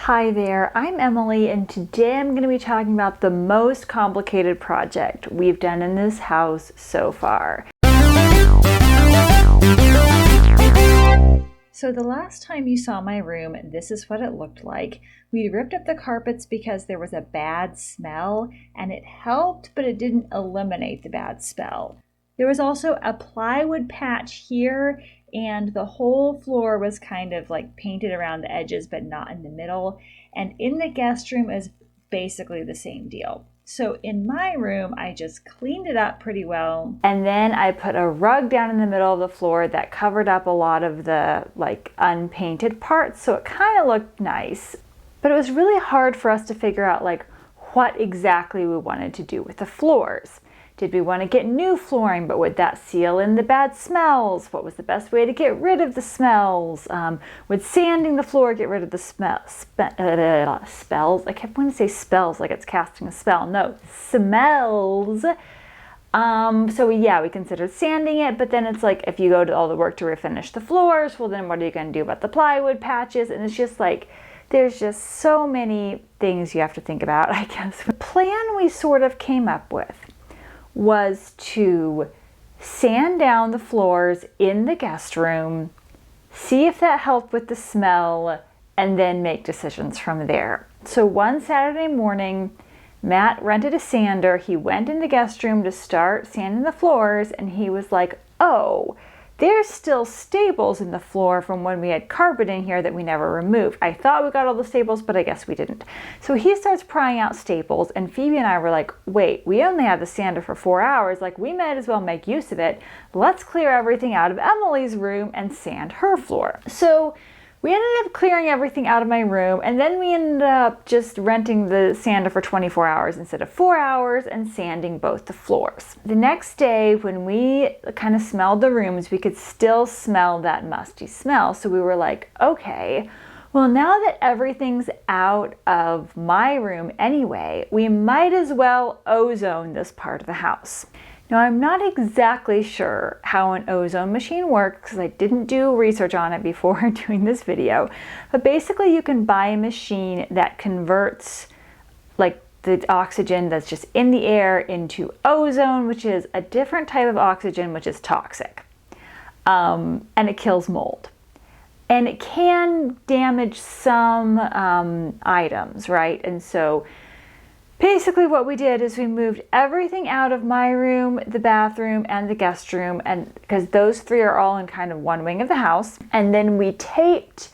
Hi there, I'm Emily, and today I'm going to be talking about the most complicated project we've done in this house so far. So the last time you saw my room, this is what it looked like. We ripped up the carpets because there was a bad smell, and it helped, but it didn't eliminate the bad smell. There was also a plywood patch here, and the whole floor was kind of like painted around the edges but not in the middle. And in the guest room is basically the same deal. So in my room, I just cleaned it up pretty well. And then I put a rug down in the middle of the floor that covered up a lot of the like unpainted parts, so it kind of looked nice. But it was really hard for us to figure out like what exactly we wanted to do with the floors. Did we want to get new flooring, but would that seal in the bad smells? What was the best way to get rid of the smells? Would sanding the floor get rid of the spells? I kept wanting to say spells like it's casting a spell. No, smells. So we considered sanding it, but then it's like if you go to all the work to refinish the floors, well then what are you going to do about the plywood patches? And it's just like, there's just so many things you have to think about, I guess. The plan we sort of came up with was to sand down the floors in the guest room, see if that helped with the smell, and then make decisions from there. So one Saturday morning, Matt rented a sander. He went in the guest room to start sanding the floors, and he was like, oh, there's still staples in the floor from when we had carpet in here that we never removed. I thought we got all the staples, but I guess we didn't. So he starts prying out staples, and Phoebe and I were like, wait, we only have the sander for 4 hours. Like, we might as well make use of it. Let's clear everything out of Emily's room and sand her floor. So we ended up clearing everything out of my room, and then we ended up just renting the sander for 24 hours instead of 4 hours and sanding both the floors. The next day, when we kind of smelled the rooms, we could still smell that musty smell. So we were like, okay, well, now that everything's out of my room anyway, we might as well ozone this part of the house. Now, I'm not exactly sure how an ozone machine works because I didn't do research on it before doing this video, but basically you can buy a machine that converts like the oxygen that's just in the air into ozone, which is a different type of oxygen which is toxic, and it kills mold. And it can damage some items, right? And so basically what we did is we moved everything out of my room, the bathroom, and the guest room, and because those three are all in kind of one wing of the house, and then we taped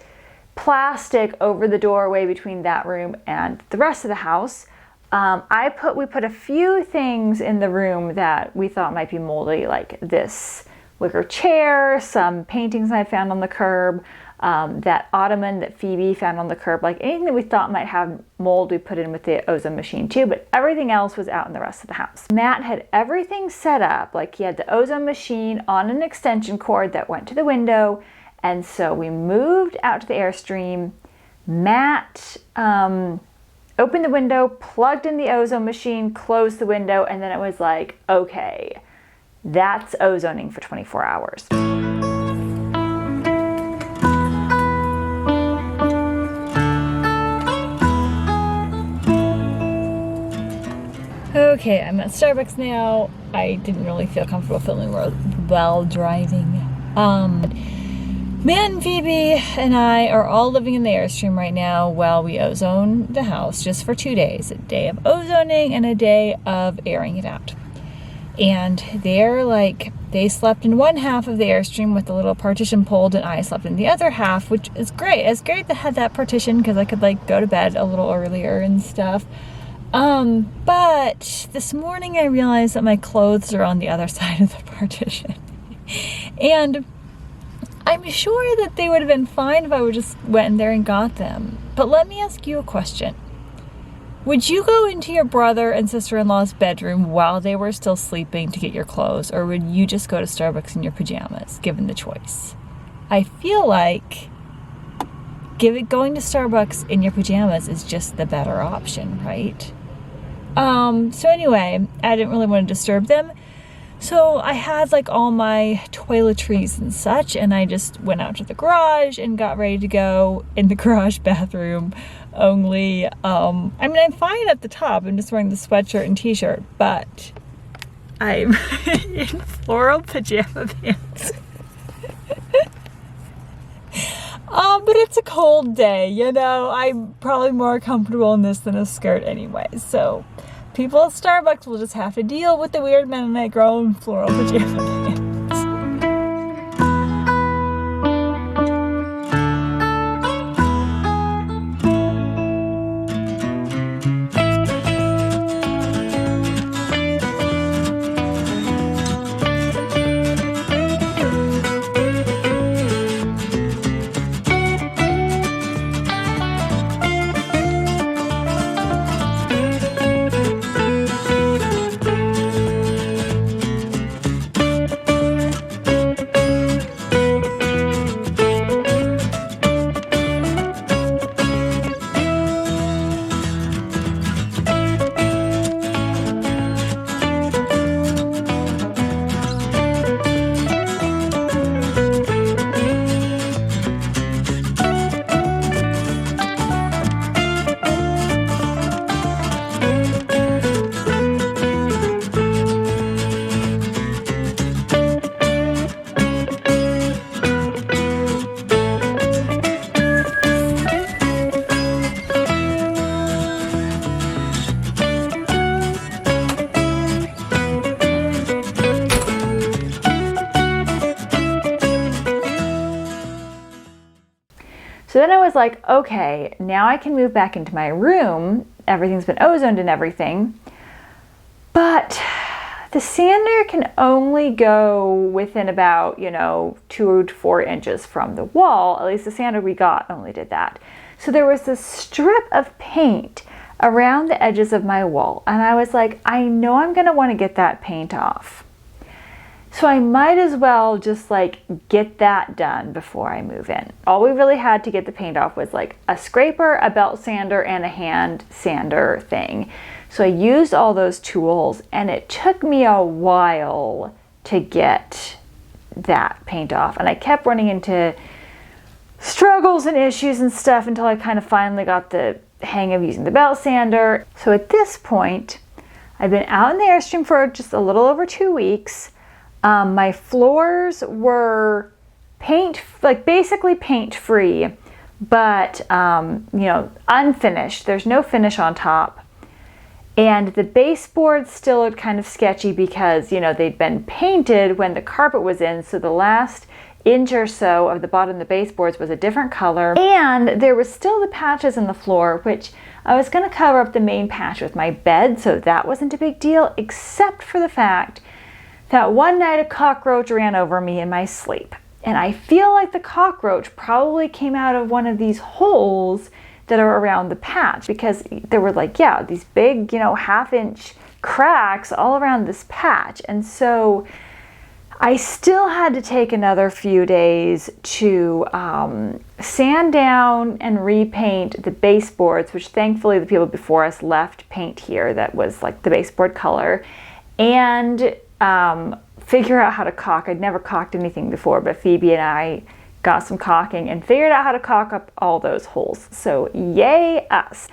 plastic over the doorway between that room and the rest of the house. We put a few things in the room that we thought might be moldy, like this wicker chair, some paintings I found on the curb, that ottoman that Phoebe found on the curb, like anything that we thought might have mold we put in with the ozone machine too, but everything else was out in the rest of the house. Matt had everything set up, like he had the ozone machine on an extension cord that went to the window, and so we moved out to the Airstream. Matt opened the window, plugged in the ozone machine, closed the window, and then it was like, okay, that's ozoning for 24 hours. Okay, I'm at Starbucks now. I didn't really feel comfortable filming while driving. Matt and Phoebe and I are all living in the Airstream right now while we ozone the house just for 2 days. A day of ozoning and a day of airing it out. And they slept in one half of the Airstream with the little partition pulled, and I slept in the other half, which is great. It's great to have that partition because I could go to bed a little earlier and stuff. But this morning I realized that my clothes are on the other side of the partition. And I'm sure that they would have been fine if I would just went in there and got them. But let me ask you a question. Would you go into your brother and sister-in-law's bedroom while they were still sleeping to get your clothes, or would you just go to Starbucks in your pajamas, given the choice? I feel like going to Starbucks in your pajamas is just the better option, right? So anyway, I didn't really want to disturb them. So I had like all my toiletries and such, and I just went out to the garage and got ready to go in the garage bathroom. Only, I mean, I'm fine at the top. I'm just wearing the sweatshirt and t-shirt, but I'm in floral pajama pants. But it's a cold day, you know. I'm probably more comfortable in this than a skirt anyway. So people at Starbucks will just have to deal with the weird Mennonite girl in floral pajama pants. So then I was like, okay, now I can move back into my room. Everything's been ozoned and everything. But the sander can only go within about, 2 to 4 inches from the wall. At least the sander we got only did that. So there was this strip of paint around the edges of my wall. And I was like, I know I'm going to want to get that paint off. So I might as well just get that done before I move in. All we really had to get the paint off was like a scraper, a belt sander, and a hand sander thing. So I used all those tools, and it took me a while to get that paint off. And I kept running into struggles and issues and stuff until I kind of finally got the hang of using the belt sander. So at this point, I've been out in the Airstream for just a little over 2 weeks. My floors were basically paint free, but, unfinished. There's no finish on top. And the baseboards still looked kind of sketchy because, they'd been painted when the carpet was in. So the last inch or so of the bottom of the baseboards was a different color. And there was still the patches in the floor, which I was going to cover up the main patch with my bed. So that wasn't a big deal, except for the fact that one night a cockroach ran over me in my sleep. And I feel like the cockroach probably came out of one of these holes that are around the patch, because there were these big, 1/2 inch cracks all around this patch. And so I still had to take another few days to sand down and repaint the baseboards, which thankfully the people before us left paint here that was like the baseboard color, and figure out how to caulk. I'd never caulked anything before, but Phoebe and I got some caulking and figured out how to caulk up all those holes. So yay us.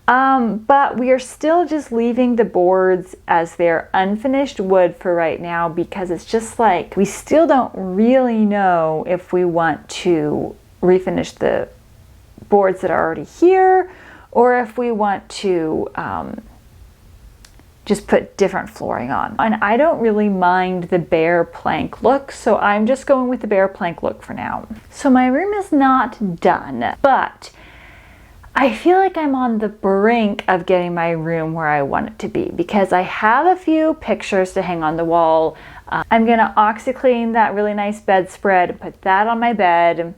But we are still just leaving the boards as their unfinished wood for right now, because it's just we still don't really know if we want to refinish the boards that are already here, or if we want to just put different flooring on. And I don't really mind the bare plank look, so I'm just going with the bare plank look for now. So my room is not done, but I feel like I'm on the brink of getting my room where I want it to be, because I have a few pictures to hang on the wall. I'm gonna OxiClean that really nice bedspread and put that on my bed.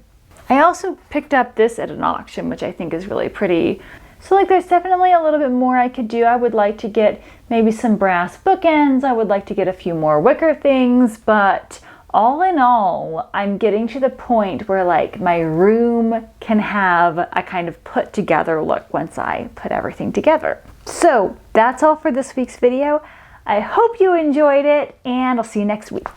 I also picked up this at an auction, which I think is really pretty. So there's definitely a little bit more I could do. I would like to get maybe some brass bookends. I would like to get a few more wicker things, but all in all, I'm getting to the point where my room can have a kind of put together look once I put everything together. So that's all for this week's video. I hope you enjoyed it, and I'll see you next week.